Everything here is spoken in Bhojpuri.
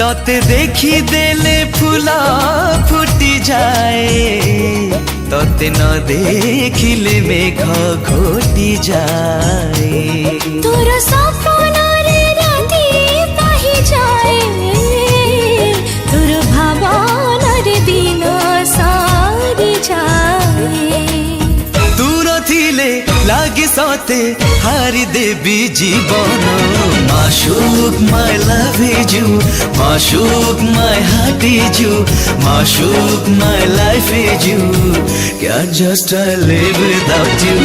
तोते देखी देले फूला फुटी जाए, तोते न देखिले मेघ घोटी जाए। तोर सपनारे राती पाहि जाए, तोर भावनारे दिन सारी जाए। दूर थिले लागी सते हारी देवी जीवन। माशुक माय लव इज यू, माशुक माय हार्ट इज यू, माशुक my life is you. Can't just live without you।